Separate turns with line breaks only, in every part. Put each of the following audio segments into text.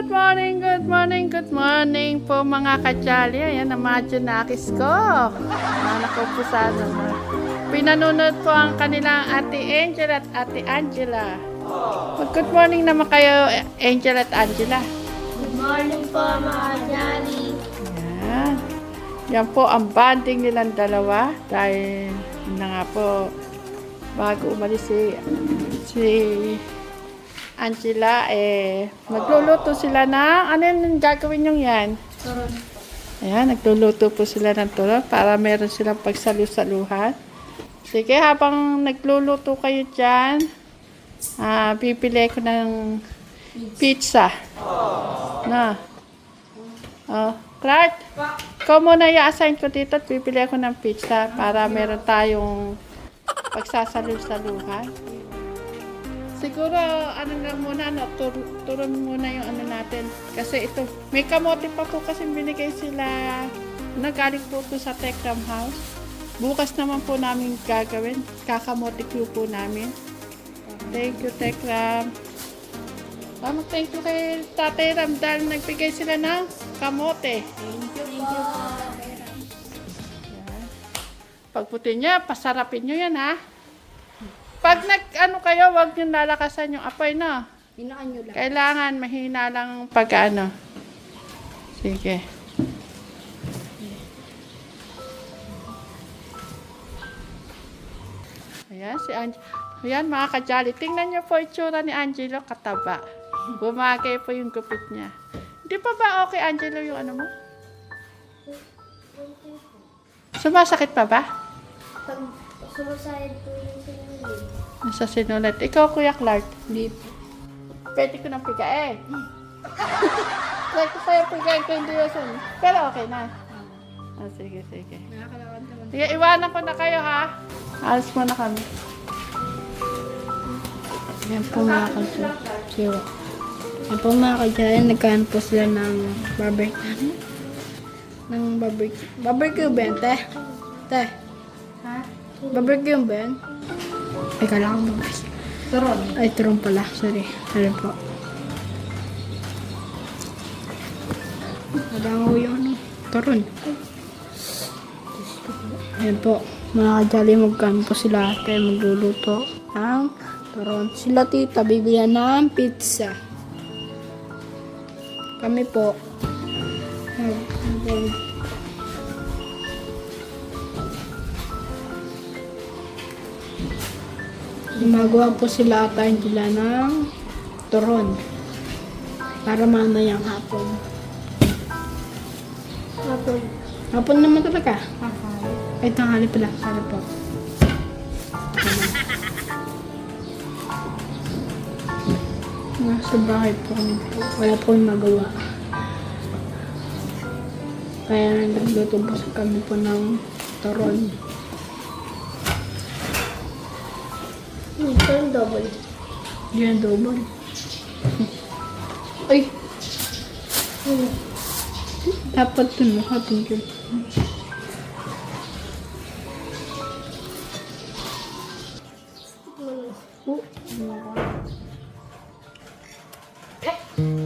good morning po mga kajali. Ayan, ang mga junakis ko. Anak ko po sana. Pinanunod po ang kanilang Ate Angel at Ate Angela. Good morning naman kayo, Angel at Angela.
Good morning po mga kajali.
Ayan. Yan po ang bonding nilang dalawa. Dahil na nga po, bago umalis si Angela, magluluto sila ng, ano yung gagawin yung yan?
Turon.
Ayan, nagluluto po sila ng turon para meron silang pagsalu-saluhan. Sige, habang nagluluto kayo dyan, pipili ko ng pizza. Na. Clark, ikaw muna i-assign ko dito at pipili ako ng pizza para meron tayong pagsasalu-saluhan. Siguro, ano lang muna, turon muna yung ano natin. Kasi ito, may kamote pa po kasi binigay sila. Nagaling po ito sa Tekram House. Bukas naman po namin gagawin. Kakamote Q po namin. Thank you, Tekram. Thank you kay Tatay Ram dahil nagbigay sila ng kamote.
Thank you po.
Pagputi niya, pasarapin nyo yan, ha? Pag nag-ano kayo, huwag nyo lalakasan yung apoy, no?
Hinaan nyo lang.
Kailangan mahina lang pag ano. Sige. Ayan, si Angelo. Ayan, mga kajali. Tingnan nyo po itsura ni Angelo, kataba. Bumagay po yung gupit niya. Hindi pa ba okay, Angelo, yung ano mo? Sumasakit pa ba?
Pag sumasayad po yung sinulid.
Nasa sinulat. Ikaw, Kuya Clark.
Hindi po.
Pwede ko nang pigain. Pwede ko sa'yo pigain ko hindi yun. Pero okay na. Sige.
Nakakalawan naman.
Sige, iwanan ko na kayo, ha? Alas mo na kami.
Yan po mga kajali. Yan po mga kajali. Nagkaan po sila ng barbecue. Ng barbecue. Barbecue ba yan, te? Te?
Ha?
Barbecue ba yan? Ay, kala ko barbecue.
Turon.
Ay, turong pala. Sorry. Sorry po. Mabango yung ano. Turon. Ayan po. Mga kajali, magkaan po sila ate magluluto ng turon. Sila tita, bibigyan ng pizza. Kami po. Gumagawa po sila at Angela ng turon para mamayang hapon. Hapon naman talaga. Ay, tanghali pala. Sana po. Nasa bahay po kami po. Wala po yung magawa. Kaya nagluto po kami po ng turon. Ito yung double. Yan, double. Ay! Dapat dun mo. Thank you.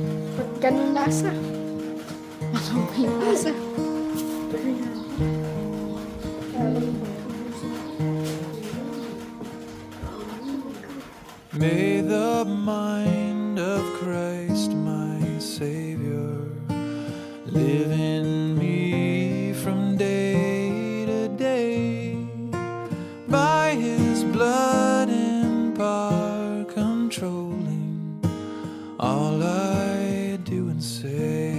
Ba't ganun lasa? Ano ba yung lasa?
May the mind of Christ, my Savior, live in me from day to day. By His blood and power controlling all I do and say.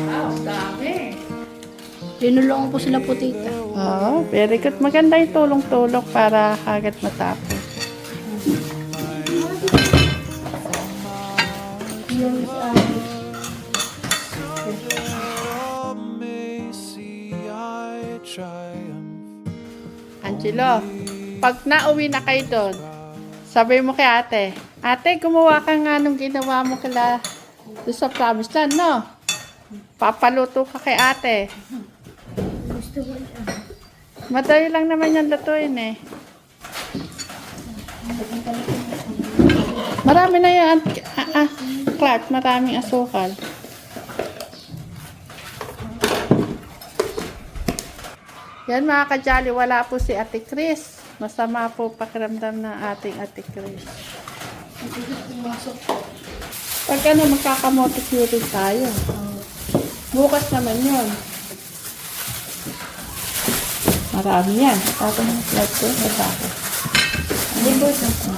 Wow, dami.
Linulong po sila po tita.
Oh, very good. Maganda yung tulong-tulong para agad matapos. Angelo, pag nauwi na kayo doon, sabi mo kay ate, ate, gumawa ka nga nung ginawa mo kila doon sa Promised Land, no? Papaluto ka kay ate. Madali lang naman yung lutuin eh. Marami na yan. Clark, maraming asukal. Yan mga kajali, wala po si Ate Chris. Masama po pakiramdam ng ating Ate Chris. Pag ano, magkakamote curing tayo. Bukas naman yun. Marami yan. Tapos yung flat ko, masako.
Hindi po ito.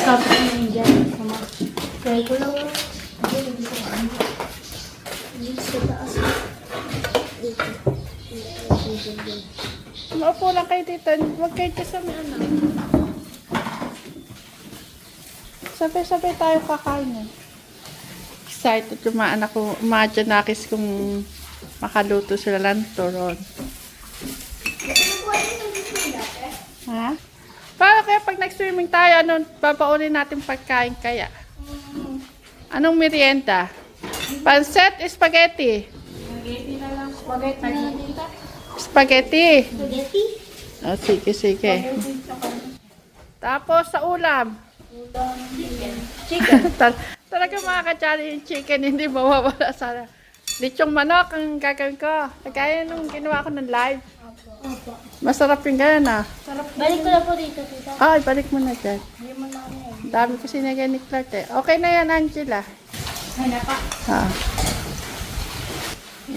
Tapos na yun dyan. Kaya ko lang. Dito sa taas.
Maupo lang kayo dito. Huwag kayo dito sa may ano. Sabay-sabay tayo kakain. Excited yung mga anak ko. Mga Janakis kung makaluto sila ng turon. Ha? Paano kaya pag nag-swimming tayo, anong babaunin natin pagkain kaya? Anong merienda? Pancet, spaghetti.
Spaghetti na lang. Spaghetti na lang dito.
Spaghetti.
Spaghetti?
Oh, sige, sige. Tapos sa ulam.
Chicken.
Talaga mga kachari yung chicken, hindi mawawala sa lechong manok ang gagawin ko. Kagaya nung ginawa ko ng live. Masarap yung ganyan ah.
Balik ko na po dito, tita.
Ay, balik mo na dyan.
Hindi mo na ako yan.
Dami ko sinagay ni Clark eh. Okay na yan, Angela.
Ay, napa.
Ha.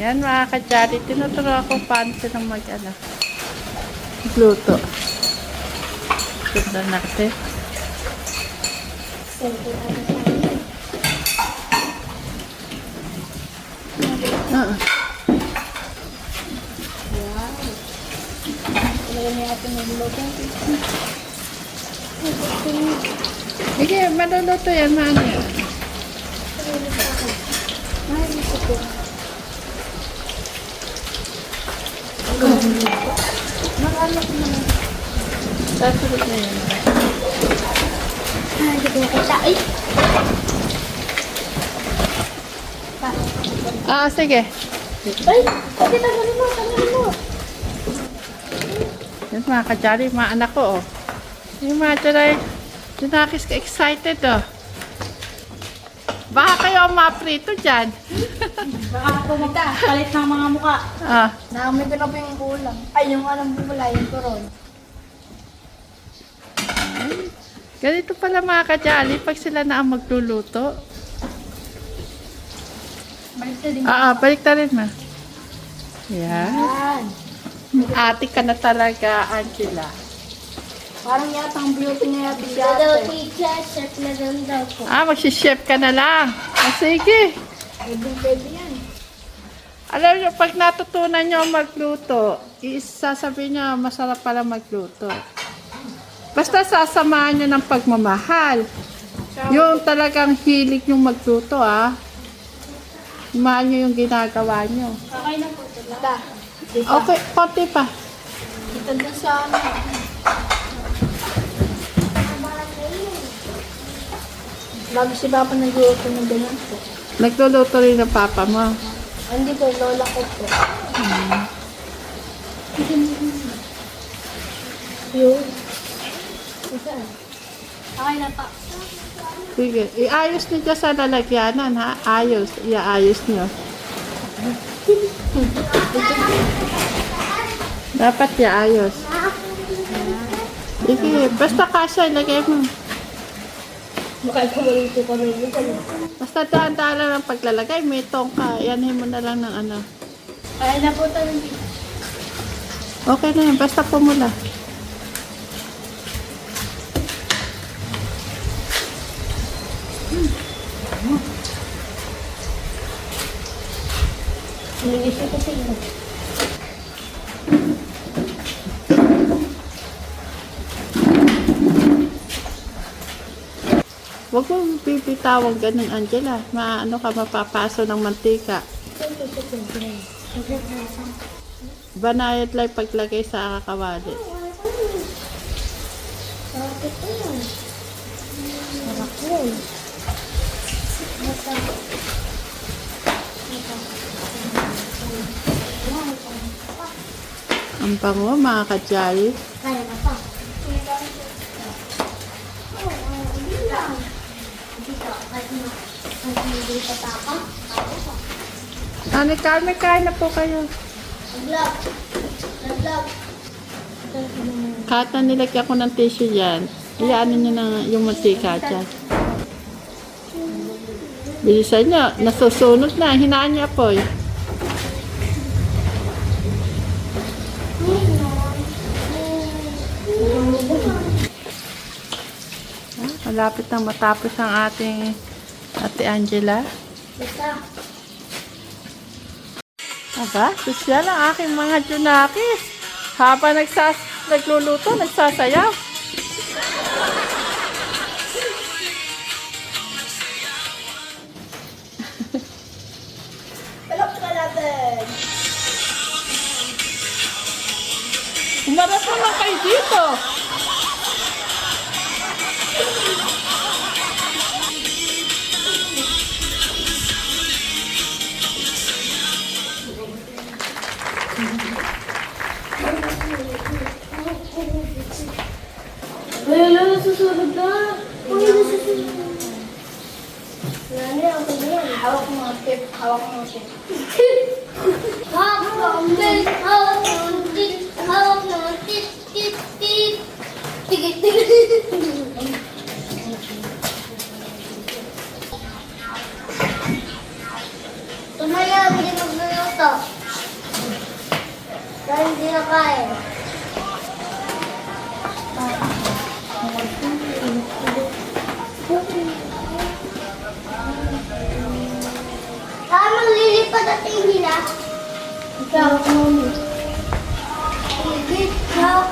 Yan mga kachari, tinuturo ako paano silang magluto. Ganda natin.
Talaga niya ito nagluto.
Sige, maluluto yan, mano yan.
Ay, gusto ko. Mag-alok naman.
Sasunod na yan.
Ay, hindi ko nakita. Ay!
Ah, sige.
Ay! Bakit tanggalin mo? Tanggalin mo!
Yan mga kajari, mga anak ko, oh. Yung mga jaray, Junakis ka excited, oh. Baka kayo ang maprito dyan.
Baka pumunta. Palit ng mga muka.
Ah,
Naamoy ko na po yung ulam. Ay, yung anong bumula, yung turon.
ganito pala mga kajali pag sila na ang magluluto.
Balik na din.
Balik na rin, ma. Yan.
Yan.
Ate ka na talaga, Angela.
Parang yata ang beauty niya yata si ate. Teacher, chef na lang daw po.
Magsi-chef ka na lang. Sige.
Pwede yan.
Alam niyo, pag natutunan niyo magluto, isasabihin niyo, masarap pala magluto. Basta sasamahan niyo ng pagmamahal. Yung talagang hilig yung magluto, ah. Mahal niyo yung ginagawa niyo.
Okay na po. Tita.
Okay, konti pa.
Tita doon sa ano. Lagi si Papa nag-iuto ng ganun po.
Nagluluto rin ng papa mo.
Hindi po, lola ko po. Yun. Okay na pa.
Sige, iayos niyo dyan sa lalagyanan, ha? Ayos, iayos niyo. Dapat iayos. Sige, basta kasya, ilagay mo.
Makakamalito ka rin yun.
Basta daan-daan lang ang paglalagay, may tongka, yanhin mo na lang ng ano.
Kaya na po tayo.
Okay na yan, basta pumula.
Nilagis ko kasi yun.
Huwag mo bibitawang ganun, Angela. Maano ka, mapapaso ng mantika. Banayad lang paglagay sa kakawali.
Bakit po yan? Sarap yun.
Ang bango, mga kajali.
Kaya na pa. Hindi pa tapang.
Nanay Carmen, kain na po kayo.
Naglag. Naglag.
Kahit na nilagyan ko ng tissue dyan, iyaanin nyo na yung mantika dyan. Bilisan nyo, nasusunod na. Hinaan niya po eh. Malapit na matapos ang ating Ate Angela.
Basta.
Aba, sosyal ang aking mga junakis. Habang nagluluto, nagsasayaw.
Palok ka natin.
Umarap naman kayo dito.
Wala, susunod na. Uy, susunod. Nani, ako na yan. Hawak mo ang tip. Hawak mo ang tip. Hawak mo ang tip. Hawak mo ang tip. Hawak mo ang tip. Tip, tip. Tigit, tigit. Tumaya, hindi magluluto. Dahil hindi na kain. Tama, lilipad at nila. Ikaw, mami. Bip, hawak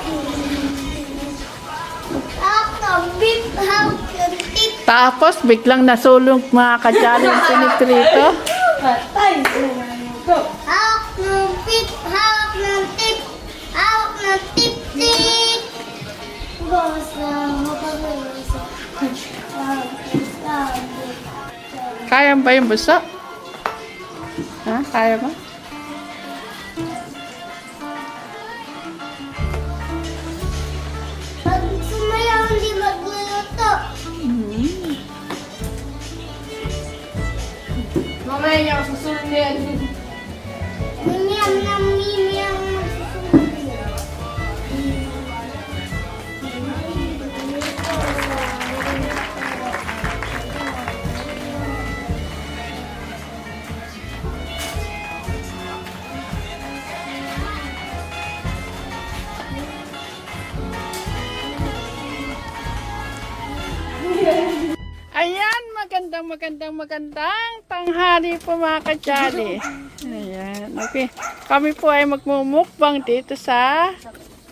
bip, hawak yung tip.
Tapos, biglang nasulong mga kadyali yung tinitrito.
Hawak ng bip, hawak ng tip. Hawak ng tip, tip. Bawas na, mapagawas.
Kaya ba yung buso? Ha? Kaya ba?
Pag sumayaw, hindi magluluto.
Mamaya niya ako susunod na yan.
Mimiyam na mimiyam na susunod.
Ayan, magandang tanghali po mga kadyali. Ayan, okay. Kami po ay magmumukbang dito sa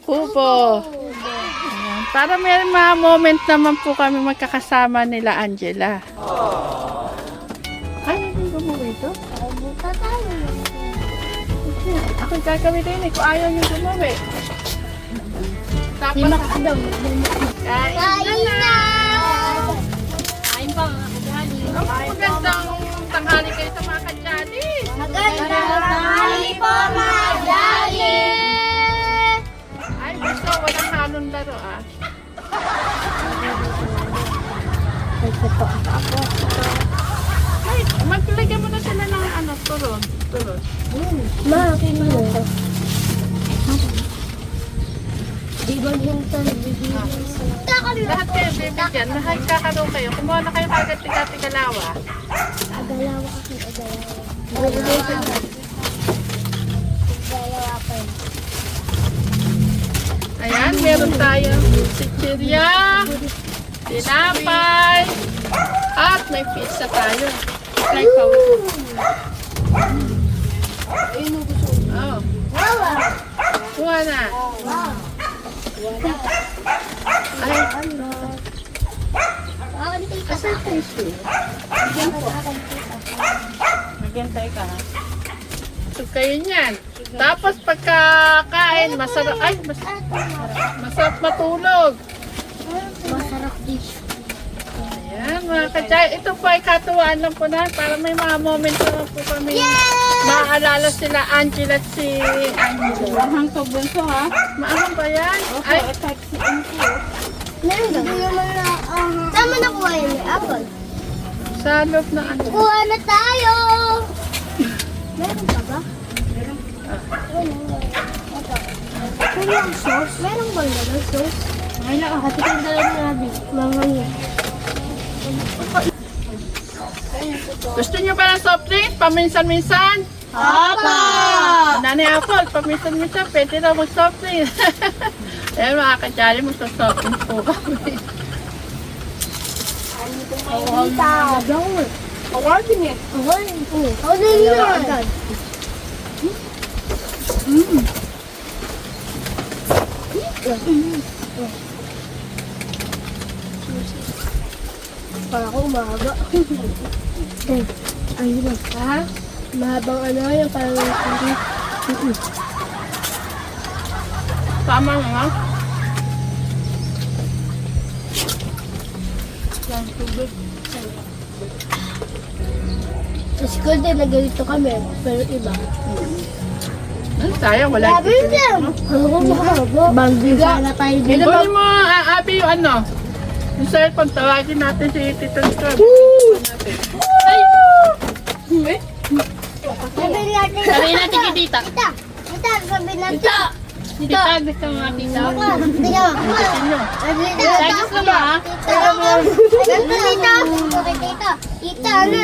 kubo. Ayan, para may mga moment naman po kami magkakasama nila Angela. Ay, hindi gumawa ito?
Buka tayo.
Ako gagawin din eh, kung ayaw niyo gumawa. Tapos, kain na!
Kain pa nga, kadyali.
Magandang tanghali kayo sa mga kadyali.
Magandang tanghali po, mga kadyali.
Ay, gusto, walang halong laro ah. Ay, maglagyan mo na sila ng ano, turon.
Ma, tingnan mo. Di ba yung talibigyan sa...
Lahat kayo bibigyan, lahat kakaroon kayo. Kumuha na kayo kagad tiga-tigalawa.
Agalawa kasi, agalawa. Agalawa pa yun.
Ayan, meron tayong chichirya, tinapay, at may pizza tayo. Try pa. Oh,
Wawa!
kuha na. Ay, asan tayo? Maghintay ka ha. So kayo niyan. Tapos pagkakain, masarap. Ay, masarap matulog.
Masarap dish.
Ayan, mga kachay. Ito po ay katuwaan lang po na para may mga moment naman po kami. Maaalala sila Angela at si Angela. Mahang to bunso ha? Maahang ba yan? Ay,
Meron ba? Tama na kuha yun, apple.
Sa loob na ano.
Kuha na tayo! Meron pa ba? Meron. Ito. Meron sauce? Meron bang gano'n sauce? Wala, hatikin na lang namin. Mamaya.
Gusto niyo ba ng soft drinks? Paminsan-minsan?
Papa!
Nanay Apple, paminsan-minsan, pwede na mag-soft drinks. Ayan mga kajali, mag-soft drinks po kami.
Tita!
Awarding eh.
Ano yun? Para ako umaga. Ay, ba? Ha? Mahabang ano yung parang
Tama na nga.
sa school din, nagganito kami. Pero iba.
Ano tayo? Wala
Sabi niya! Ako mahaba. Banding sana tayo din.
Kunin mo, Abi, yung ano? Yung cellphone, tawagin natin si Tito Scrub. Ay!
Sabi natin.
Sabi natin kay Tita.
Tita! Tita, sabi natin.
Tita, gusto mo nga Tita?
Tita!
Sino?
Tita!
Gusto mo ha?
Tita! Okay, tita. Tita, ano?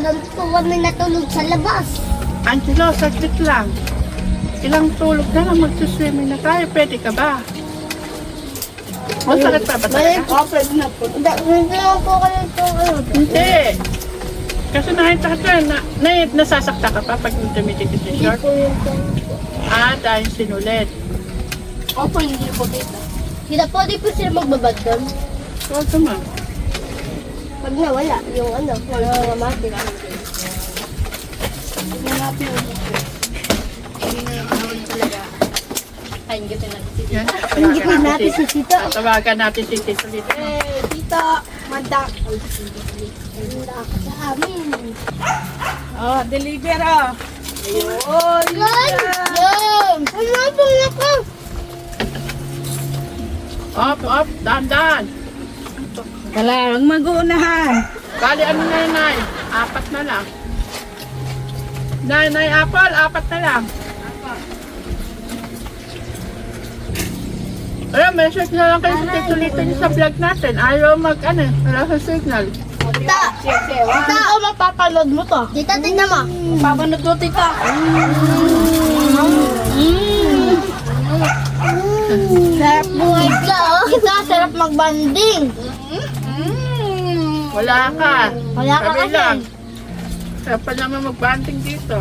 Doon po kami natulog sa labas.
Angelo, saglit lang. Ilang tulog na lang magsuswimming na tayo. Pwede ka ba? Masakit pa ba talaga?
Pwede na po. Hindi lang po kayo ito.
Hindi. Kasi nakita ka nasasakta ka pa pag tumitikit yung short. Dahil sinulit.
Opo, hindi po tita. Tita po, di po sila magbabad doon.
Huwag naman.
Pag nawala, yung ano, wala mati.
Yan.
Hinggipin natin si Tito.
Tawagan natin si Tito dito.
Tito, mandak. Mandak sa amin.
Oh, deliver oh.
Yan! Yan! Ano po ako?
Up, dahan-dahan.
Kala, huwag mag-uunahan.
Bali, ano na yun, Nay? 4 na lang. Nay, Apple, 4 na lang. Ayun, message na lang kayo sa Tito Lito niyo sa vlog natin. Ayaw wala sa signal.
Tita! Tita, o mapapanood mo to? Tita, tingnan mo.
Papanood mo, tita.
Sarap buhay ka, oh. Tita, sarap magbanding.
Wala ka.
Wala ka
Sabi
kasi.
lang. Sarap pa naman mag-banting dito.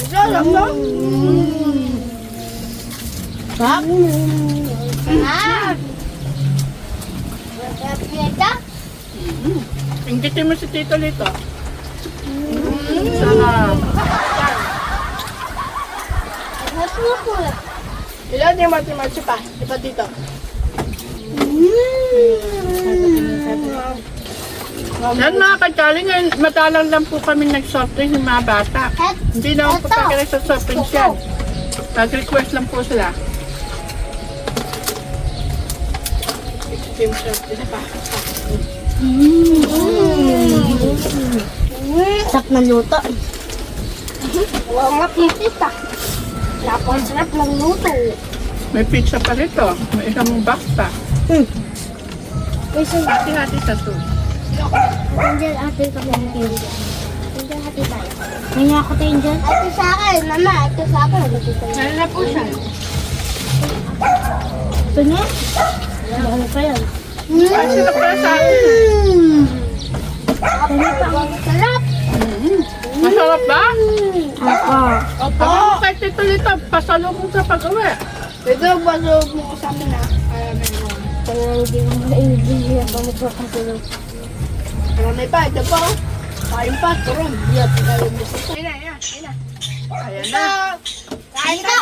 Sarap mo? Sarap? Sarap. Sarap nita?
Inggitin mo si Tito Lito. Sarap.
Sarap mo po.
Ilan yung mati-mati pa? Iba dito.
Yan mga kajali, ngayon madalang lang po kami nag-soft drinks yung mga bata. Hindi na ako papakilig sa soft drinks yan. Nag-request lang po sila.
Sarap na luto. Wow, nga tita. Sarap ng luto.
May pizza pa rito. May isang box pa.
Kasi
Hati-hati sa soup.
Angel, ate ka lang Angel. Angel, ate tayo. May nga ako tayo Angel. Ate sa akin, mama. Ate sa akin. Ate sa akin.
Meron na po siya.
Ito niya? Ano pa yan?
Ay, sila pala sa akin.
Sarap!
Masarap ba?
Ako.
Ako mo kay Tito Lito, pasalubong sa pag-uwi.
Pwede magbasalog mo sa amin ha. Kaya meron.
Kaya hindi mo maibigyan pa magpapatulog.
Marami pa. Ito pa oh. Kain pa. Turun. Diyan. Kain mo sa amin.
Ayan na.
Kain ka!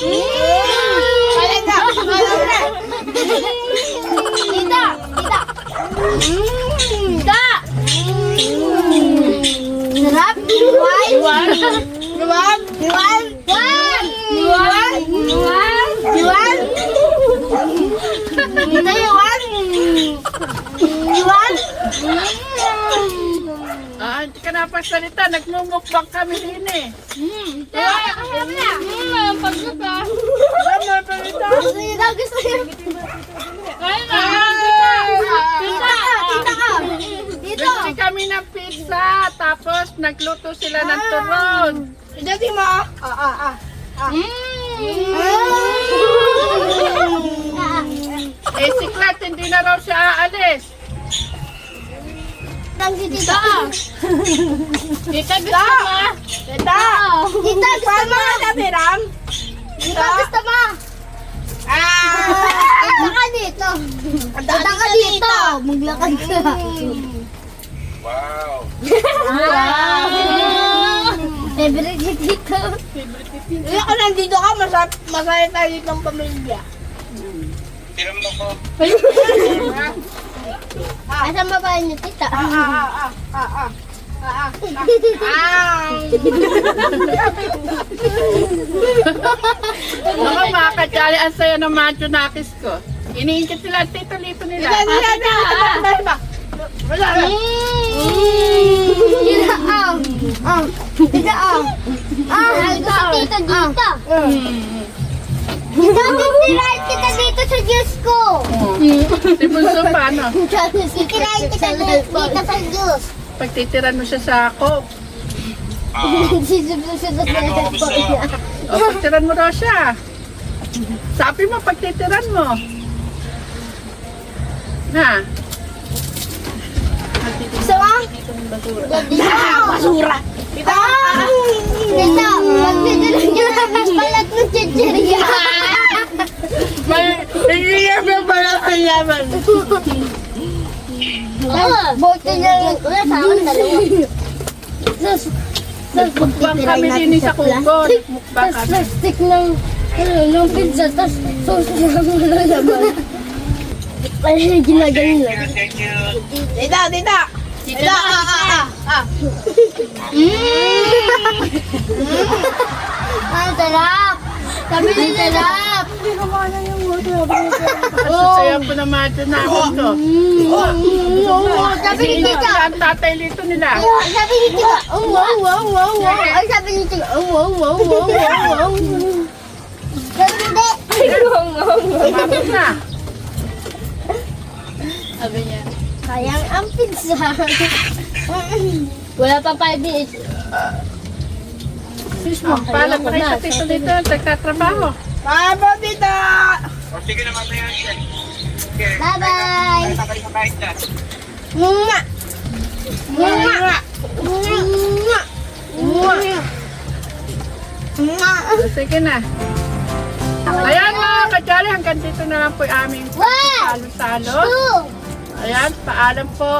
Kain na. Kain na.
Tita! Tita! Tita! Sarap! Iwan! Iwan! Iwan! Iwan! Iwan! Iwan! Tita, Iwan! Iwan!
hindi ka napagsalita. Nagmumukbang kami din eh.
Gusto niyo daw, gusto niyo. Dito.
Bili kami ng pizza. Tapos nagluto sila ng turon.
Dati mo.
Eh si Clat, hindi na raw siya aalis.
Tang si Tita.
Tita, gusto mo? Tita.
Tita, gusto mo?
Sabi, Ram?
Tita, gusto mo? Tita ka dito. Tita ka dito. Maglakad ka.
Wow.
Favorite ni Tito.
Hindi ako nandito ka, masaya tayo dito ng pamilya.
Tiram mo ko.
Asan babae niyo, Tita?
Ako mga kadyali, ang saya ng mga Junakis ko. Iniingkit sila, tito lito nila.
Tita, Tita, gusto Tita dito. Tita, titirahin kita dito sa Diyos ko.
Si Bunso paano?
Titirahin kita dito sa Diyos.
Pagtitiran mo siya sa ako.
Sisubok-subok na lang po niya.
O, pagtiran mo daw siya. Sabi mo, pagtitiran mo. Na.
Gusto mo?
Basura!
Tita, magtitirahin niyo ang balat ng chichirya.
Hindi niya pala kalaman.
Bote niya lang ko na sa akin dalawa.
Mukbang kami din sa kuko. Mukbang kami.
Stick ng pizza, tapos sauce lang wala naman. Ay, ginagaling lang.
Thank you.
Tita! Tita!
Ang sarap! Sabi ni sarap!
Saya po na mga Junakis ko.
Sabi ni Tita!
Ang tatay lito nila.
Sabi ni Tita! Ay, sabi ni Tita! Sabi ni
Mabot na.
sayang ang pizza. Wala pa 5 minutes.
Pala pa kayo sa tito lito. Nagtatrabaho.
Papa, Tita!
O sige naman na yan.
Bye-bye!
Sabay sa kahit dyan.
Mua! Mua! Mua! Mua!
Sige na. Ayan mga kadyali, hanggang dito na lang po yung aming salo-salo.
2!
Ayan, paalam po.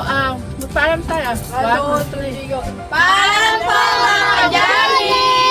Magpaalam tayo. 1, 2, 3.
Paalam po, mga kajali!